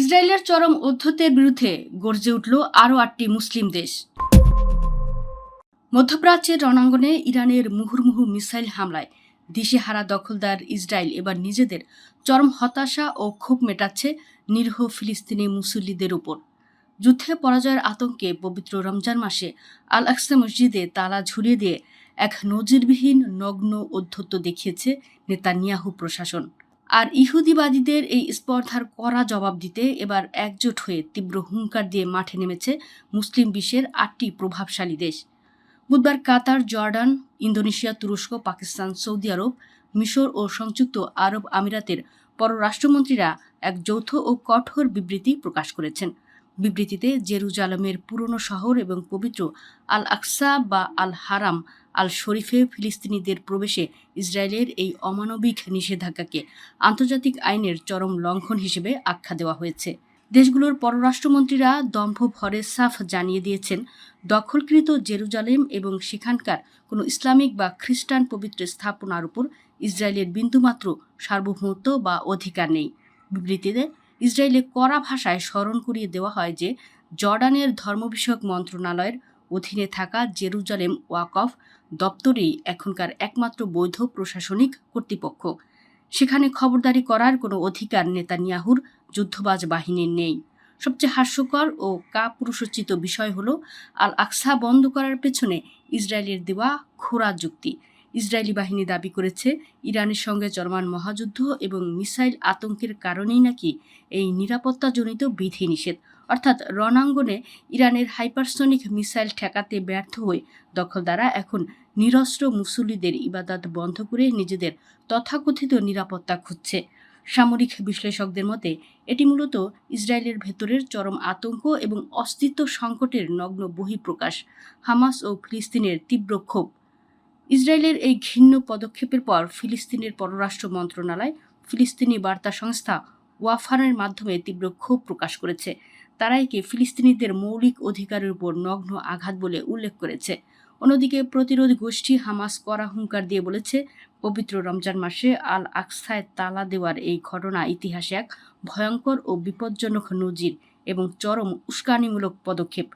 ইসরায়েলের চরম অধ্যত্বের বিরুদ্ধে গর্জে উঠল আরও ৮টি মুসলিম দেশ। মধ্যপ্রাচ্যের রণাঙ্গনে ইরানের মুহুর্মুহু মিসাইল হামলায় দিশেহারা দখলদার ইসরায়েল এবার নিজেদের চরম হতাশা ও ক্ষোভ মেটাচ্ছে নিরীহ ফিলিস্তিনি মুসল্লিদের উপর। যুদ্ধে পরাজয়ের আতঙ্কে পবিত্র রমজান মাসে আল আকসা মসজিদে তালা ঝুলিয়ে দিয়ে এক নজিরবিহীন নগ্ন অধ্যত্ব দেখিয়েছে নেতানিয়াহু প্রশাসন। আর ইহুদিবাদীদের এই স্পর্ধার কড়া জবাব দিতে এবার একজোট হয়ে তীব্র হুঙ্কার দিয়ে মাঠে নেমেছে মুসলিম বিশ্বের ৮টি প্রভাবশালী দেশ। বুধবার কাতার, জর্ডান, ইন্দোনেশিয়া, তুরস্ক, পাকিস্তান, সৌদি আরব, মিশর ও সংযুক্ত আরব আমিরাতের পররাষ্ট্রমন্ত্রীরা এক যৌথ ও কঠোর বিবৃতি প্রকাশ করেছেন। বিবৃতিতে জেরুজালেমের পুরনো শহর এবং পবিত্র আল আকসা বা আল হারাম আল শরীফে ফিলিস্তিনিদের প্রবেশে ইসরায়েলের এই অমানবিক নিষেধাজ্ঞাকে আন্তর্জাতিক আইনের চরম লঙ্ঘন হিসেবে আখ্যা দেওয়া হয়েছে। দেশগুলোর পররাষ্ট্রমন্ত্রীরা দম্ভ ভরে সাফ জানিয়ে দিয়েছেন, দখলকৃত জেরুজালেম এবং সেখানকার কোনো ইসলামিক বা খ্রিস্টান পবিত্র স্থাপনার উপর ইসরায়েলের বিন্দুমাত্র সার্বভৌমত্ব বা অধিকার নেই। বিবৃতিতে ইসরায়েলে কড়া ভাষায় স্মরণ করিয়ে দেওয়া হয় যে জর্ডানের ধর্ম বিষয়ক মন্ত্রণালয়ের অধীনে থাকা জেরুজালেম ওয়াকফ দপ্তরেই এখনকার একমাত্র বৈধ প্রশাসনিক কর্তৃপক্ষ। সেখানে খবরদারি করার কোনো অধিকার নেতানিয়াহুর যুদ্ধবাজ বাহিনীর নেই। সবচেয়ে হাস্যকর ও কাপুরুষোচিত বিষয় হলো আল আকসা বন্ধ করার পেছনে ইসরায়েলের দেওয়া খোঁড়া যুক্তি। ইসরায়েলি বাহিনী দাবি করেছে, ইরানের সঙ্গে চলমান মহাযুদ্ধ এবং মিসাইল আতঙ্কের কারণেই নাকি এই নিরাপত্তাজনিত বিধিনিষেধ, অর্থাৎ রণাঙ্গনে ইরানের হাইপারসনিক মিসাইল ঠেকাতে ব্যর্থ হয়ে দখলদাররা এখন নিরস্ত্র মুসল্লিদের ইবাদত বন্ধ করে নিজেদের তথাকথিত নিরাপত্তা খুঁজছে। সামরিক বিশ্লেষকদের মতে এটি মূলত ইসরায়েলের ভেতরের চরম আতঙ্ক এবং অস্তিত্ব সংকটের নগ্ন বহিঃপ্রকাশ। হামাস ও ফিলিস্তিনের তীব্র ক্ষোভ। ইসরায়েলের এই ঘৃণ্য পদক্ষেপের পর ফিলিস্তিনের পররাষ্ট্র মন্ত্রণালয় ফিলিস্তিনি বার্তা সংস্থা ওয়াফানের মাধ্যমে তীব্র ক্ষোভ প্রকাশ করেছে। তারা একে ফিলিস্তিনিদের মৌলিক অধিকারের উপর নগ্ন আঘাত বলে উল্লেখ করেছে। অন্যদিকে প্রতিরোধ গোষ্ঠী হামাস কড়া হুঙ্কার দিয়ে বলেছে, পবিত্র রমজান মাসে আল আকসায় তালা দেওয়ার এই ঘটনা ইতিহাসে এক ভয়ঙ্কর ও বিপজ্জনক নজির এবং চরম উস্কানিমূলক পদক্ষেপ।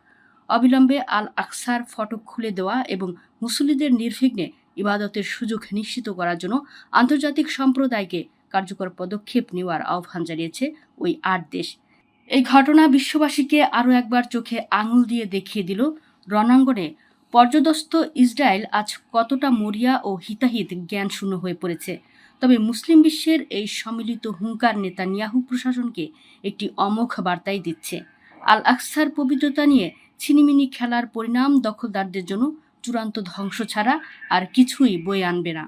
অবিলম্বে আল আকসার ফটক খুলে দেওয়া এবং মুসল্লিদের নির্বিঘ্নে ইবাদতের সুযোগ নিশ্চিত করার জন্য আন্তর্জাতিক সম্প্রদায়কে কার্যকর পদক্ষেপ নেওয়ার আহ্বান জানিয়েছে ওই ৮ দেশ। এই ঘটনা বিশ্ববাসীকে আরও একবার চোখে আঙুল দিয়ে দেখিয়ে দিল, রণাঙ্গনে পর্যদস্ত ইসরায়েল আজ কতটা মরিয়া ও হিতাহিত জ্ঞানশূন্য হয়ে পড়েছে। তবে মুসলিম বিশ্বের এই সম্মিলিত হুঙ্কার নেতানিয়াহু প্রশাসনকে একটি অমোঘ বার্তাই দিচ্ছে। আল আকসার পবিত্রতা নিয়ে ছিনিমিনি খেলার পরিণাম দখলদারদের জন্য চূড়ান্ত ধ্বংস ছাড়া আর কিছুই বয়ে আনবে না।